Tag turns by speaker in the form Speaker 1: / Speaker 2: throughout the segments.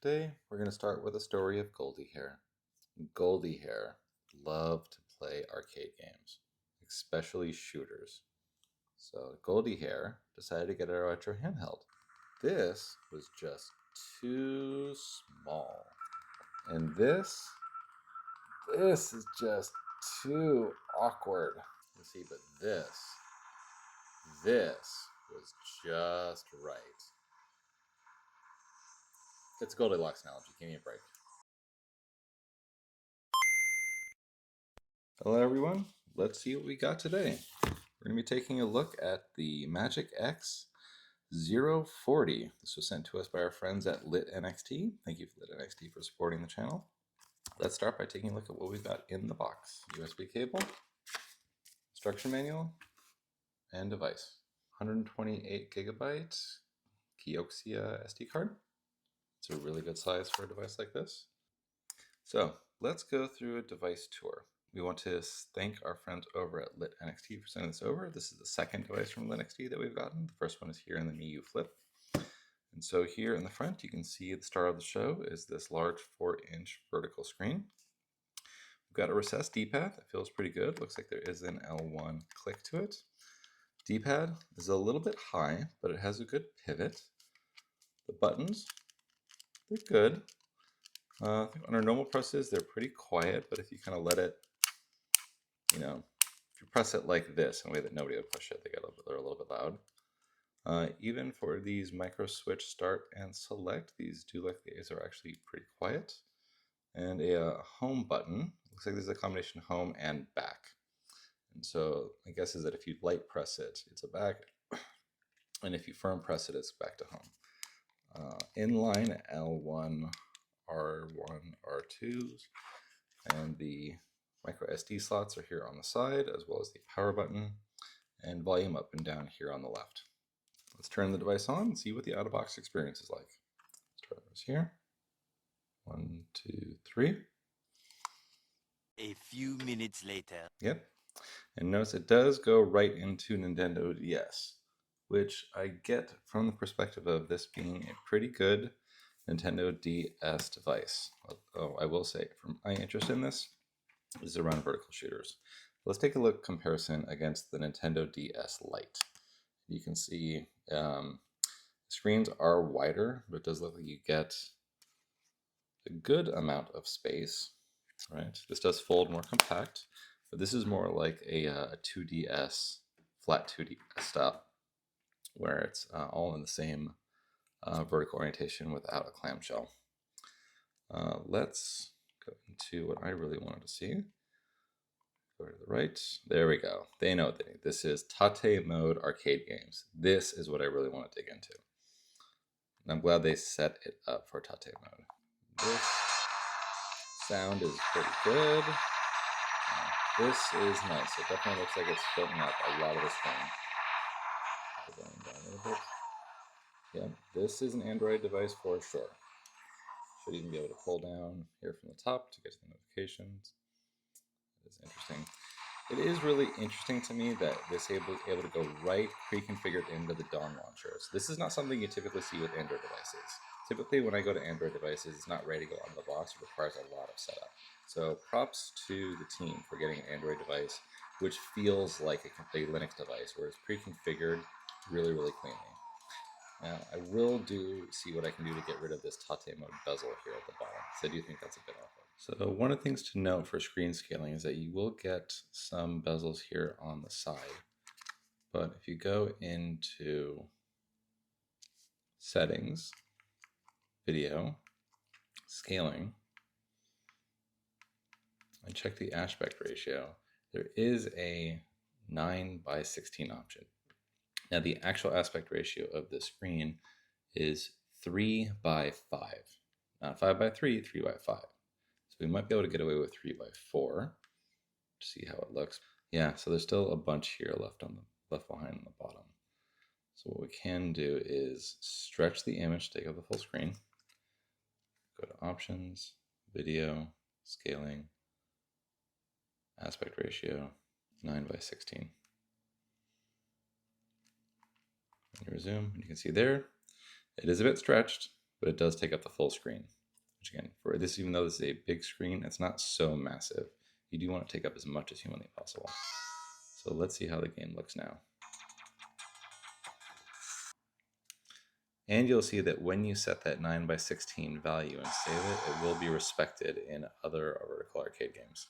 Speaker 1: Today we're going to start with a story of Goldie Hair. Goldie Hair loved to play arcade games, especially shooters. So Goldie Hair decided to get a retro handheld. This was just too small. And this is just too awkward. You see, but this was just right. It's a Goldilocks analogy. Give me a break. Hello everyone, let's see what we got today. We're going to be taking a look at the MagicX Zero 40. This was sent to us by our friends at LitNXT. Thank you, LitNXT, for supporting the channel. Let's start by taking a look at what we've got in the box. USB cable, instruction manual, and device. 128 gigabyte Kioxia SD card. It's a really good size for a device like this. So let's go through a device tour. We want to thank our friends over at LitNXT for sending this over. This is the second device from LitNXT that we've gotten. The first one is here in the Miu Flip. And so here in the front, you can see the star of the show is this large 4-inch vertical screen. We've got a recessed D-pad that feels pretty good. Looks like there is an L1 click to it. D-pad is a little bit high, but it has a good pivot. The buttons, they're good. I think on our normal presses, they're pretty quiet, but if you kind of let it, if you press it like this in a way that nobody would push it, they're a little bit loud. Even for these micro switch start and select, these do look like these are actually pretty quiet. And a home button, looks like there's a combination home and back. And so I guess is that if you light press it, it's a back, and if you firm press it, it's back to home. Inline L1, R1, R2s, and the micro SD slots are here on the side, as well as the power button and volume up and down here on the left. Let's turn the device on and see what the out-of-box experience is like. Let's turn this here. 1, 2, 3.
Speaker 2: A few minutes later.
Speaker 1: Yep. And notice it does go right into Nintendo DS, which I get from the perspective of this being a pretty good Nintendo DS device. Oh, I will say, from my interest in this is around vertical shooters. Let's take a look comparison against the Nintendo DS Lite. You can see screens are wider, but it does look like you get a good amount of space, right? This does fold more compact, but this is more like a 2DS, flat 2DS style, where it's all in the same vertical orientation without a clamshell. Let's go into what I really wanted to see. Go to the right. There we go. They know what they need. This is tate mode arcade games. This is what I really want to dig into. And I'm glad they set it up for tate mode. This sound is pretty good. This is nice. It definitely looks like it's filling up a lot of the screen. Going down a little bit. Yeah, this is an Android device for sure. Should even be able to pull down here from the top to get to the notifications. That is interesting. It is really interesting to me that this is able to go right pre-configured into the DOM launcher. So this is not something you typically see with Android devices. Typically when I go to Android devices, it's not ready to go out of the box. It requires a lot of setup. So props to the team for getting an Android device, which feels like a complete Linux device, where it's pre-configured really, really cleanly. Now, I will see what I can do to get rid of this tate mode bezel here at the bottom, because I do think that's a bit awkward. So one of the things to note for screen scaling is that you will get some bezels here on the side. But if you go into settings, video, scaling, and check the aspect ratio, there is a 9:16 option. Now the actual aspect ratio of the screen is 3:5. Not 5:3, 3:5. So we might be able to get away with 3:4 to see how it looks. Yeah, so there's still a bunch here left behind on the bottom. So what we can do is stretch the image to take up the full screen. Go to options, video, scaling, aspect ratio, 9:16. And you resume, and you can see there, it is a bit stretched, but it does take up the full screen. Which again, for this, even though this is a big screen, it's not so massive. You do want to take up as much as humanly possible. So let's see how the game looks now. And you'll see that when you set that 9:16 value and save it, it will be respected in other vertical arcade games.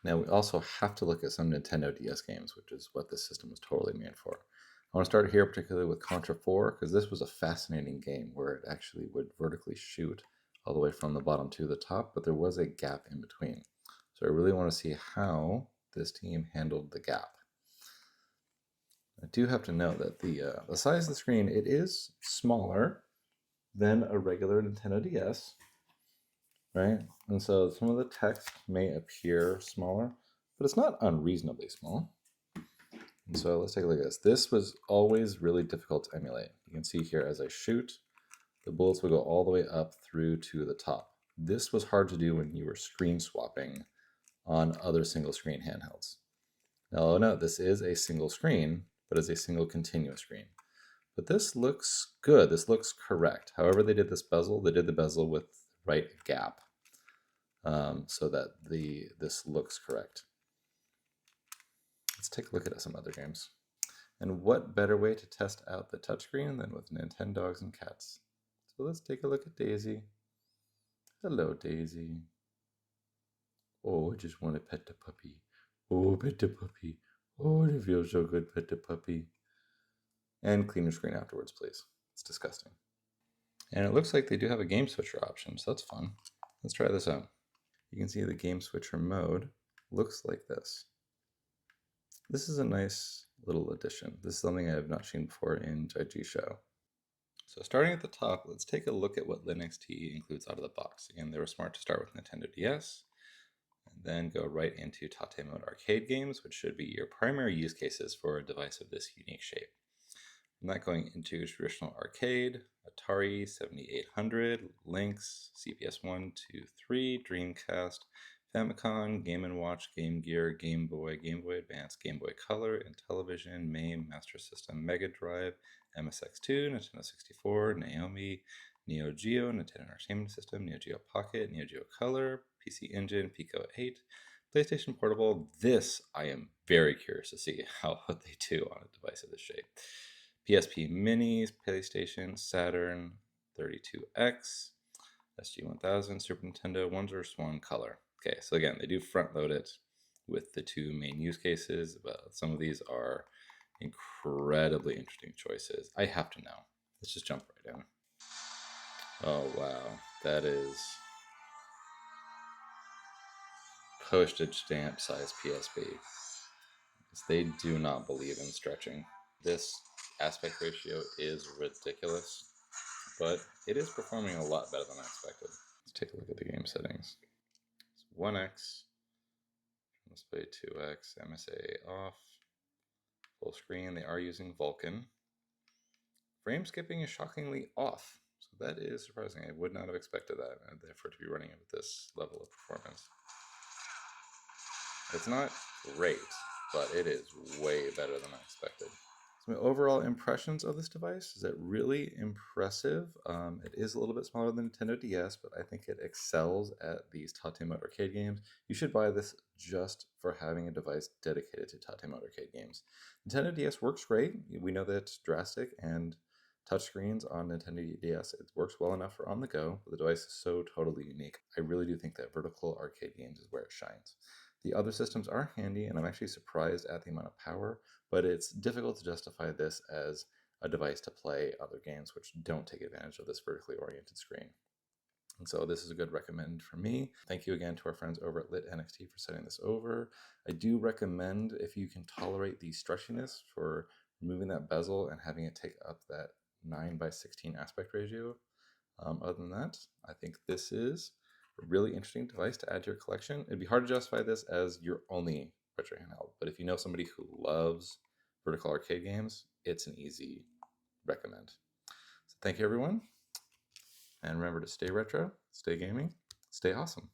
Speaker 1: Now we also have to look at some Nintendo DS games, which is what this system was totally made for. I want to start here particularly with Contra 4, because this was a fascinating game where it actually would vertically shoot all the way from the bottom to the top, but there was a gap in between. So I really want to see how this team handled the gap. I do have to note that the size of the screen, it is smaller than a regular Nintendo DS, right? And so some of the text may appear smaller, but it's not unreasonably small. And so let's take a look at this. This was always really difficult to emulate. You can see here as I shoot, the bullets will go all the way up through to the top. This was hard to do when you were screen swapping on other single screen handhelds. Now, note this is a single screen, but it's a single continuous screen. But this looks good. This looks correct. However they did this bezel, they did the bezel with the right gap so that this looks correct. Let's take a look at some other games. And what better way to test out the touchscreen than with Nintendogs and Cats? So let's take a look at Daisy. Hello, Daisy. Oh, I just want to pet the puppy. Oh, pet the puppy. Oh, it feels so good, pet the puppy. And clean your screen afterwards, please. It's disgusting. And it looks like they do have a game switcher option, so that's fun. Let's try this out. You can see the game switcher mode looks like this. This is a nice little addition. This is something I have not seen before in JG Show. So starting at the top, let's take a look at what LinXT includes out of the box. Again, they were smart to start with Nintendo DS, and then go right into tate mode arcade games, which should be your primary use cases for a device of this unique shape. I'm not going into traditional arcade, Atari 7800, Lynx, CPS 1, 2, 3, Dreamcast, Famicom, Game & Watch, Game Gear, Game Boy Advance, Game Boy Color, Intellivision, MAME, Master System, Mega Drive, MSX2, Nintendo 64, Naomi, Neo Geo, Nintendo Entertainment System, Neo Geo Pocket, Neo Geo Color, PC Engine, Pico 8, PlayStation Portable. This I am very curious to see what they do on a device of this shape. PSP Minis, PlayStation, Saturn, 32X, SG-1000, Super Nintendo, Wonder Swan Color. Okay, so again, they do front load it with the two main use cases, but some of these are incredibly interesting choices. I have to know. Let's just jump right in. Oh, wow. That is postage stamp size PSP. They do not believe in stretching. This aspect ratio is ridiculous, but it is performing a lot better than I expected. Let's take a look at the game settings. It's 1x, display 2x, MSA off, full screen. They are using Vulkan. Frame skipping is shockingly off, so that is surprising. I would not have expected that, therefore to be running it with this level of performance. It's not great, but it is way better than I expected. So my overall impressions of this device is that really impressive. It is a little bit smaller than Nintendo DS, but I think it excels at these tate mode arcade games. You should buy this just for having a device dedicated to tate mode arcade games. Nintendo DS works great. We know that it's drastic, and touchscreens on Nintendo DS, it works well enough for on the go, but the device is so totally unique. I really do think that vertical arcade games is where it shines. The other systems are handy, and I'm actually surprised at the amount of power, but it's difficult to justify this as a device to play other games which don't take advantage of this vertically oriented screen. And so this is a good recommend for me. Thank you again to our friends over at LitNXT for setting this over. I do recommend, if you can tolerate the stretchiness, for removing that bezel and having it take up that 9:16 aspect ratio. Other than that, I think this is a really interesting device to add to your collection. It'd be hard to justify this as your only retro handheld, but if you know somebody who loves vertical arcade games, it's an easy recommend. So thank you, everyone. And remember to stay retro, stay gaming, stay awesome.